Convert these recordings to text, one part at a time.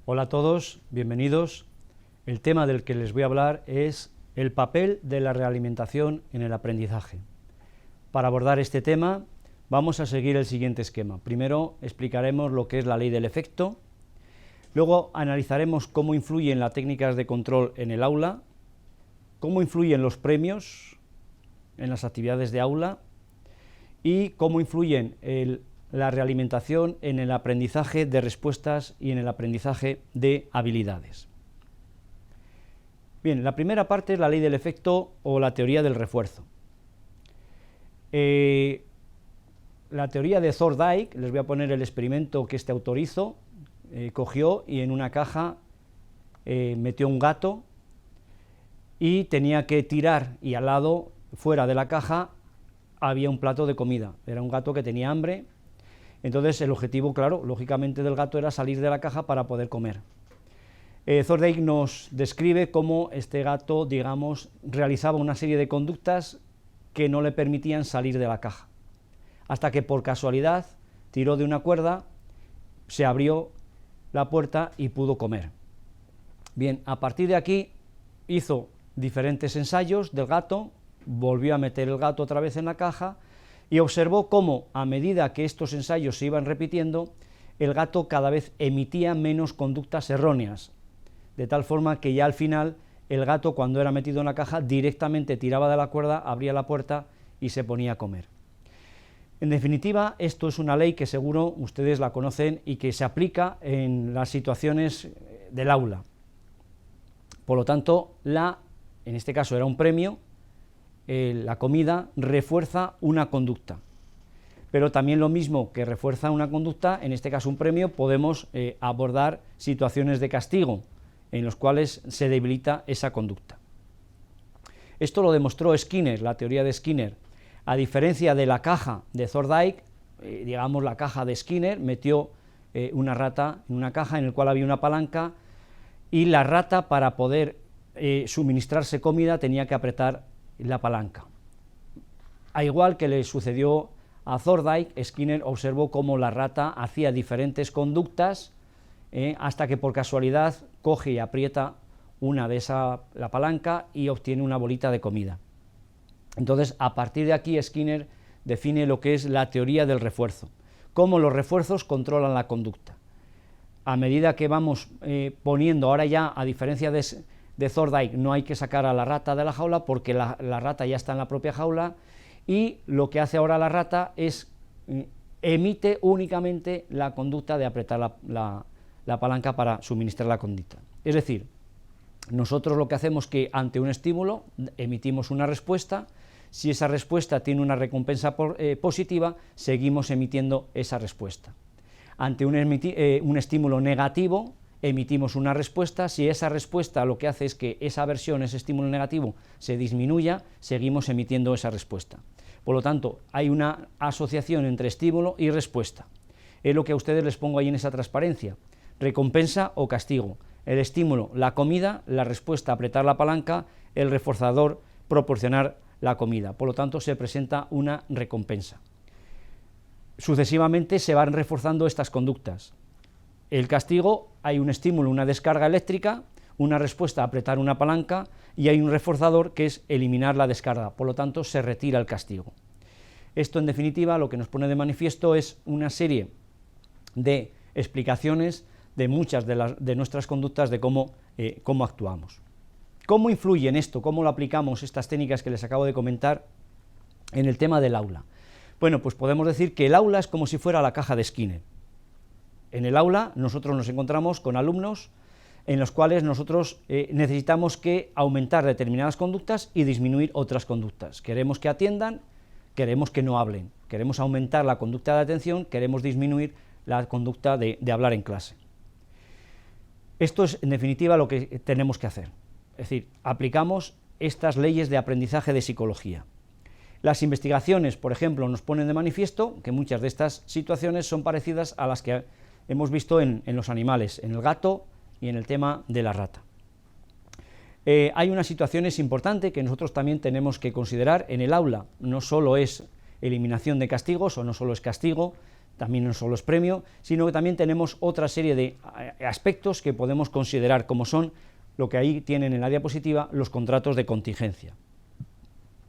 Hola a todos, bienvenidos. El tema del que les voy a hablar es el papel de la realimentación en el aprendizaje. Para abordar este tema vamos a seguir el siguiente esquema. Primero explicaremos lo que es la ley del efecto, luego analizaremos cómo influyen las técnicas de control en el aula, cómo influyen los premios en las actividades de aula y cómo influyen la realimentación en el aprendizaje de respuestas y en el aprendizaje de habilidades. Bien, la primera parte es la ley del efecto o la teoría del refuerzo. La teoría de Thorndike, les voy a poner el experimento que este autor hizo, cogió y en una caja metió un gato y tenía que tirar, y al lado, fuera de la caja, había un plato de comida. Era un gato que tenía hambre. Entonces el objetivo, claro, lógicamente del gato era salir de la caja para poder comer. Thorndike nos describe cómo este gato, digamos, realizaba una serie de conductas que no le permitían salir de la caja, hasta que por casualidad tiró de una cuerda, se abrió la puerta y pudo comer. Bien, a partir de aquí hizo diferentes ensayos del gato, volvió a meter el gato otra vez en la caja y observó cómo, a medida que estos ensayos se iban repitiendo, el gato cada vez emitía menos conductas erróneas, de tal forma que ya al final el gato, cuando era metido en la caja, directamente tiraba de la cuerda, abría la puerta y se ponía a comer. En definitiva, esto es una ley que seguro ustedes la conocen y que se aplica en las situaciones del aula. Por lo tanto, en este caso era un premio, la comida refuerza una conducta, pero también lo mismo que refuerza una conducta, en este caso un premio, podemos abordar situaciones de castigo en los cuales se debilita esa conducta. Esto lo demostró Skinner, la teoría de Skinner. A diferencia de la caja de Thorndike, digamos la caja de Skinner metió una rata en una caja en la cual había una palanca y la rata, para poder suministrarse comida, tenía que apretar la palanca. A igual que le sucedió a Thorndike, Skinner observó cómo la rata hacía diferentes conductas hasta que por casualidad coge y aprieta la palanca y obtiene una bolita de comida. Entonces, a partir de aquí, Skinner define lo que es la teoría del refuerzo, cómo los refuerzos controlan la conducta. A medida que vamos poniendo, ahora ya, a diferencia de Thorndike, no hay que sacar a la rata de la jaula porque la rata ya está en la propia jaula, y lo que hace ahora la rata es emite únicamente la conducta de apretar la palanca para suministrar la conducta. Es decir, nosotros lo que hacemos es que ante un estímulo emitimos una respuesta. Si esa respuesta tiene una recompensa positiva, seguimos emitiendo esa respuesta. Ante un estímulo negativo, emitimos una respuesta. Si esa respuesta lo que hace es que esa aversión, ese estímulo negativo, se disminuya, seguimos emitiendo esa respuesta. Por lo tanto, hay una asociación entre estímulo y respuesta. Es lo que a ustedes les pongo ahí en esa transparencia: recompensa o castigo. El estímulo, la comida; la respuesta, apretar la palanca; el reforzador, proporcionar la comida. Por lo tanto, se presenta una recompensa. Sucesivamente se van reforzando estas conductas. El castigo, hay un estímulo, una descarga eléctrica; una respuesta, apretar una palanca; y hay un reforzador, que es eliminar la descarga. Por lo tanto, se retira el castigo. Esto, en definitiva, lo que nos pone de manifiesto es una serie de explicaciones de muchas de nuestras conductas, de cómo actuamos. ¿Cómo influye en esto? ¿Cómo lo aplicamos, estas técnicas que les acabo de comentar, en el tema del aula? Bueno, pues podemos decir que el aula es como si fuera la caja de Skinner. En el aula nosotros nos encontramos con alumnos en los cuales nosotros necesitamos que aumentar determinadas conductas y disminuir otras conductas. Queremos que atiendan, queremos que no hablen, queremos aumentar la conducta de atención, queremos disminuir la conducta de hablar en clase. Esto es, en definitiva, lo que tenemos que hacer. Es decir, aplicamos estas leyes de aprendizaje de psicología. Las investigaciones, por ejemplo, nos ponen de manifiesto que muchas de estas situaciones son parecidas a las que hemos visto en los animales, en el gato y en el tema de la rata. Hay unas situaciones importantes que nosotros también tenemos que considerar en el aula. No solo es eliminación de castigos, o no solo es castigo, también no solo es premio, sino que también tenemos otra serie de aspectos que podemos considerar, como son lo que ahí tienen en la diapositiva, los contratos de contingencia.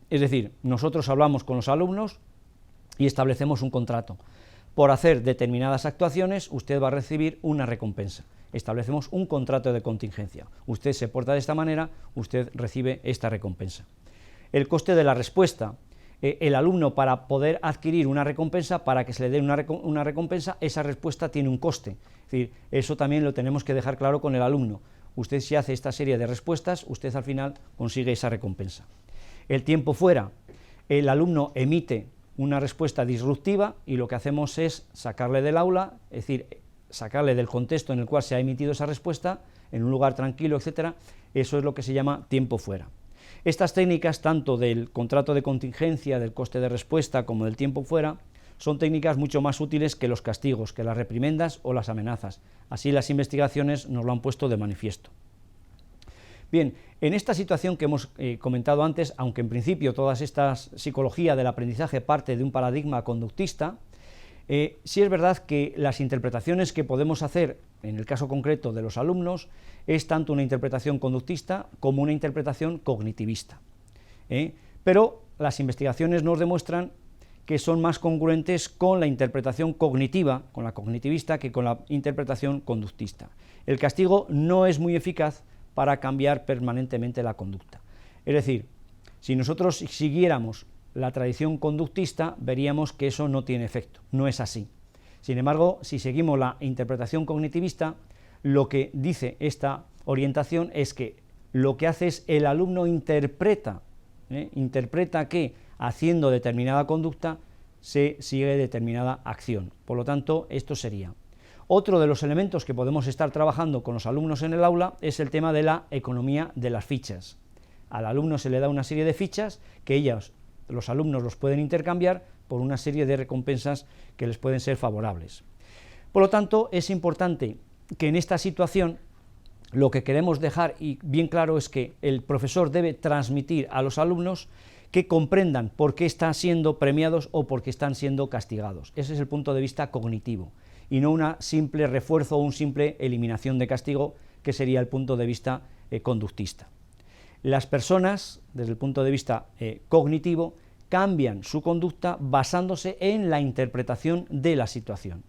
Es decir, nosotros hablamos con los alumnos y establecemos un contrato. Por hacer determinadas actuaciones, usted va a recibir una recompensa. Establecemos un contrato de contingencia. Usted se porta de esta manera, usted recibe esta recompensa. El coste de la respuesta. El alumno, para poder adquirir una recompensa, para que se le dé una recompensa, esa respuesta tiene un coste. Es decir, eso también lo tenemos que dejar claro con el alumno. Usted, si hace esta serie de respuestas, usted al final consigue esa recompensa. El tiempo fuera. El alumno emite una respuesta disruptiva y lo que hacemos es sacarle del aula, es decir, sacarle del contexto en el cual se ha emitido esa respuesta, en un lugar tranquilo, etcétera. Eso es lo que se llama tiempo fuera. Estas técnicas, tanto del contrato de contingencia, del coste de respuesta, como del tiempo fuera, son técnicas mucho más útiles que los castigos, que las reprimendas o las amenazas. Así las investigaciones nos lo han puesto de manifiesto. Bien, en esta situación que hemos comentado antes, aunque en principio toda esta psicología del aprendizaje parte de un paradigma conductista, sí es verdad que las interpretaciones que podemos hacer, en el caso concreto de los alumnos, es tanto una interpretación conductista como una interpretación cognitivista. Pero las investigaciones nos demuestran que son más congruentes con la interpretación cognitiva, con la cognitivista, que con la interpretación conductista. El castigo no es muy eficaz para cambiar permanentemente la conducta. Es decir, si nosotros siguiéramos la tradición conductista, veríamos que eso no tiene efecto, no es así. Sin embargo, si seguimos la interpretación cognitivista, lo que dice esta orientación es que lo que hace es el alumno interpreta que haciendo determinada conducta se sigue determinada acción. Por lo tanto, esto sería. Otro de los elementos que podemos estar trabajando con los alumnos en el aula es el tema de la economía de las fichas. Al alumno se le da una serie de fichas que los alumnos los pueden intercambiar por una serie de recompensas que les pueden ser favorables. Por lo tanto, es importante que en esta situación lo que queremos dejar y bien claro es que el profesor debe transmitir a los alumnos que comprendan por qué están siendo premiados o por qué están siendo castigados. Ese es el punto de vista cognitivo y no una simple refuerzo o una simple eliminación de castigo, que sería el punto de vista conductista. Las personas, desde el punto de vista cognitivo, cambian su conducta basándose en la interpretación de la situación.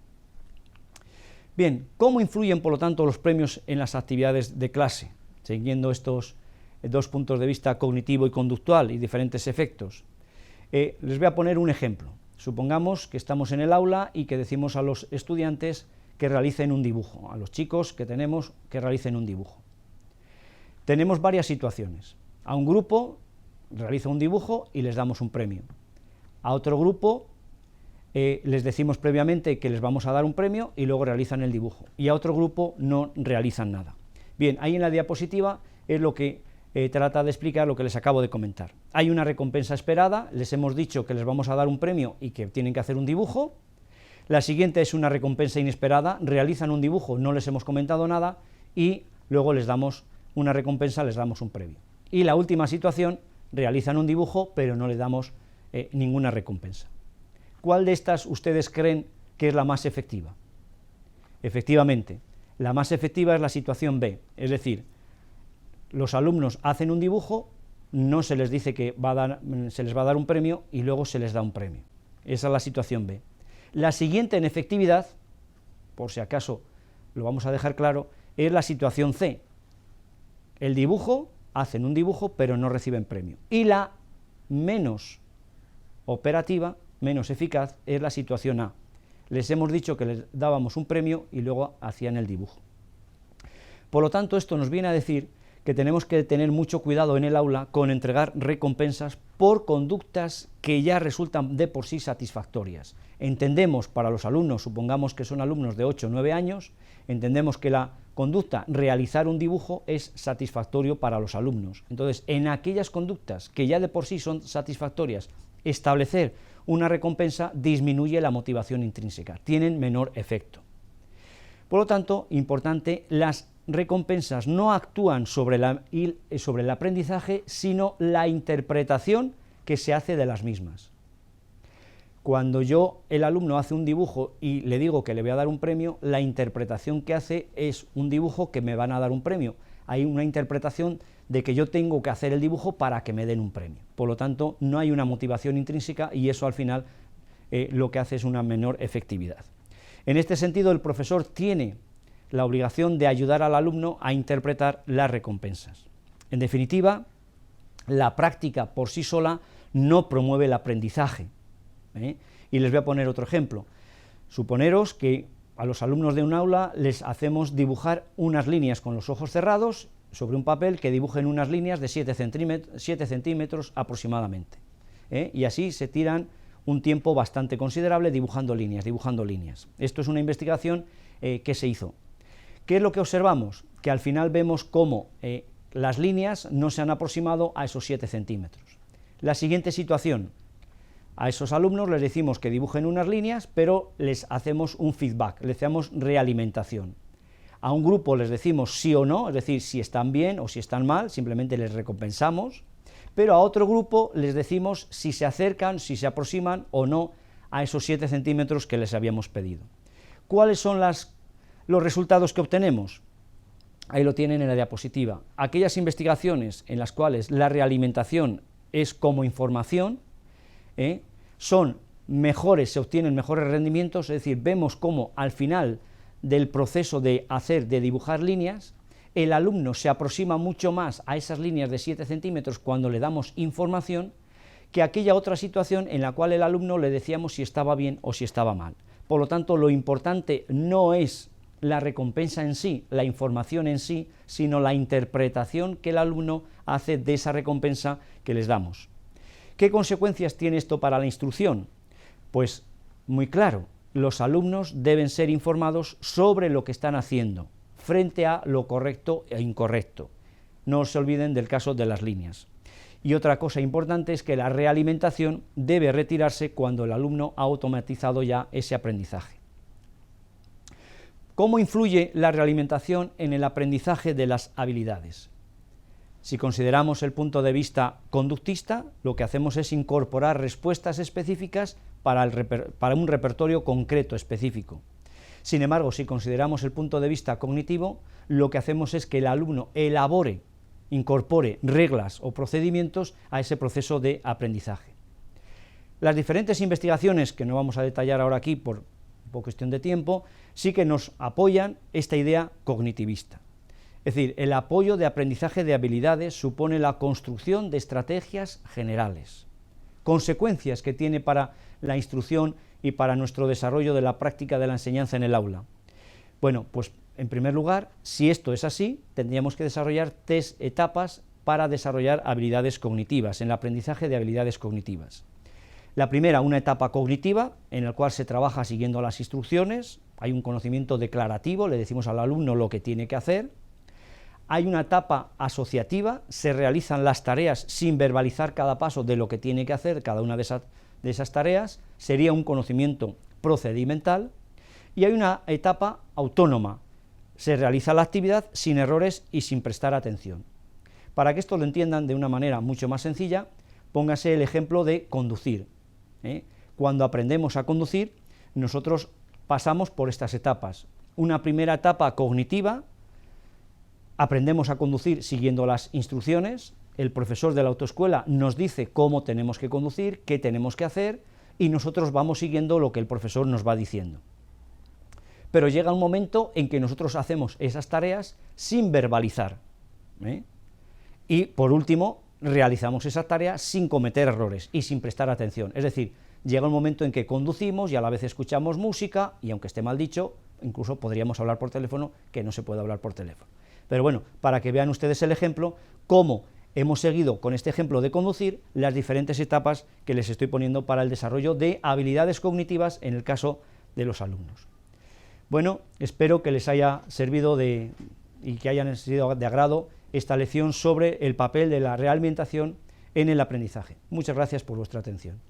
Bien, ¿cómo influyen, por lo tanto, los premios en las actividades de clase? Siguiendo estos dos puntos de vista cognitivo y conductual y diferentes efectos. Les voy a poner un ejemplo. Supongamos que estamos en el aula y que decimos a los estudiantes que realicen un dibujo, a los chicos que tenemos que realicen un dibujo. Tenemos varias situaciones. A un grupo realiza un dibujo y les damos un premio. A otro grupo les decimos previamente que les vamos a dar un premio y luego realizan el dibujo. Y a otro grupo no realizan nada. Bien, ahí en la diapositiva es lo que trata de explicar lo que les acabo de comentar. Hay una recompensa esperada, les hemos dicho que les vamos a dar un premio y que tienen que hacer un dibujo. La siguiente es una recompensa inesperada, realizan un dibujo, no les hemos comentado nada y luego les damos una recompensa, les damos un premio. Y la última situación, realizan un dibujo pero no les damos ninguna recompensa. ¿Cuál de estas ustedes creen que es la más efectiva? Efectivamente, la más efectiva es la situación B, es decir, los alumnos hacen un dibujo, no se les dice que se les va a dar un premio y luego se les da un premio. Esa es la situación B. La siguiente en efectividad, por si acaso lo vamos a dejar claro, es la situación C. El dibujo, hacen un dibujo pero no reciben premio. Y la menos operativa, menos eficaz, es la situación A. Les hemos dicho que les dábamos un premio y luego hacían el dibujo. Por lo tanto, esto nos viene a decir que tenemos que tener mucho cuidado en el aula con entregar recompensas por conductas que ya resultan de por sí satisfactorias. Entendemos para los alumnos, supongamos que son alumnos de 8 o 9 años, entendemos que la conducta realizar un dibujo es satisfactorio para los alumnos. Entonces, en aquellas conductas que ya de por sí son satisfactorias, establecer una recompensa disminuye la motivación intrínseca, tienen menor efecto. Por lo tanto, importante, las recompensas no actúan sobre el aprendizaje, sino la interpretación que se hace de las mismas. Cuando el alumno hace un dibujo y le digo que le voy a dar un premio, la interpretación que hace es un dibujo que me van a dar un premio. Hay una interpretación de que yo tengo que hacer el dibujo para que me den un premio. Por lo tanto, no hay una motivación intrínseca y eso al final lo que hace es una menor efectividad. En este sentido, el profesor tiene la obligación de ayudar al alumno a interpretar las recompensas. En definitiva, la práctica por sí sola no promueve el aprendizaje. Y les voy a poner otro ejemplo. Suponeros que a los alumnos de un aula les hacemos dibujar unas líneas con los ojos cerrados sobre un papel, que dibujen unas líneas de 7 centímetros aproximadamente. Y así se tiran un tiempo bastante considerable dibujando líneas. Esto es una investigación que se hizo. ¿Qué es lo que observamos? Que al final vemos cómo las líneas no se han aproximado a esos 7 centímetros. La siguiente situación: a esos alumnos les decimos que dibujen unas líneas, pero les hacemos un feedback, les hacemos realimentación. A un grupo les decimos sí o no, es decir, si están bien o si están mal, simplemente les recompensamos, pero a otro grupo les decimos si se acercan, si se aproximan o no a esos 7 centímetros que les habíamos pedido. ¿Cuáles son los resultados que obtenemos? Ahí lo tienen en la diapositiva. Aquellas investigaciones en las cuales la realimentación es como información, son mejores, se obtienen mejores rendimientos, es decir, vemos cómo al final del proceso de dibujar líneas, el alumno se aproxima mucho más a esas líneas de 7 centímetros cuando le damos información, que aquella otra situación en la cual el alumno le decíamos si estaba bien o si estaba mal. Por lo tanto, lo importante no es la recompensa en sí, la información en sí, sino la interpretación que el alumno hace de esa recompensa que les damos. ¿Qué consecuencias tiene esto para la instrucción? Pues muy claro, los alumnos deben ser informados sobre lo que están haciendo, frente a lo correcto e incorrecto. No se olviden del caso de las líneas. Y otra cosa importante es que la realimentación debe retirarse cuando el alumno ha automatizado ya ese aprendizaje. ¿Cómo influye la realimentación en el aprendizaje de las habilidades? Si consideramos el punto de vista conductista, lo que hacemos es incorporar respuestas específicas para un repertorio concreto, específico. Sin embargo, si consideramos el punto de vista cognitivo, lo que hacemos es que el alumno incorpore reglas o procedimientos a ese proceso de aprendizaje. Las diferentes investigaciones, que no vamos a detallar ahora aquí por cuestión de tiempo, sí que nos apoyan esta idea cognitivista. Es decir, el apoyo de aprendizaje de habilidades supone la construcción de estrategias generales, consecuencias que tiene para la instrucción y para nuestro desarrollo de la práctica de la enseñanza en el aula. Bueno, pues en primer lugar, si esto es así, tendríamos que desarrollar 3 etapas para desarrollar habilidades cognitivas, en el aprendizaje de habilidades cognitivas. La primera, una etapa cognitiva, en la cual se trabaja siguiendo las instrucciones, hay un conocimiento declarativo, le decimos al alumno lo que tiene que hacer. Hay una etapa asociativa, se realizan las tareas sin verbalizar cada paso de lo que tiene que hacer cada una de esas tareas, sería un conocimiento procedimental. Y hay una etapa autónoma, se realiza la actividad sin errores y sin prestar atención. Para que esto lo entiendan de una manera mucho más sencilla, póngase el ejemplo de conducir. Cuando aprendemos a conducir, nosotros pasamos por estas etapas. Una primera etapa cognitiva, aprendemos a conducir siguiendo las instrucciones, el profesor de la autoescuela nos dice cómo tenemos que conducir, qué tenemos que hacer, y nosotros vamos siguiendo lo que el profesor nos va diciendo. Pero llega un momento en que nosotros hacemos esas tareas sin verbalizar. Y, por último, realizamos esa tarea sin cometer errores y sin prestar atención. Es decir, llega un momento en que conducimos y a la vez escuchamos música, y aunque esté mal dicho, incluso podríamos hablar por teléfono, que no se puede hablar por teléfono. Pero bueno, para que vean ustedes el ejemplo, cómo hemos seguido con este ejemplo de conducir las diferentes etapas que les estoy poniendo para el desarrollo de habilidades cognitivas en el caso de los alumnos. Bueno, espero que les haya servido y que hayan sido de agrado esta lección sobre el papel de la realimentación en el aprendizaje. Muchas gracias por vuestra atención.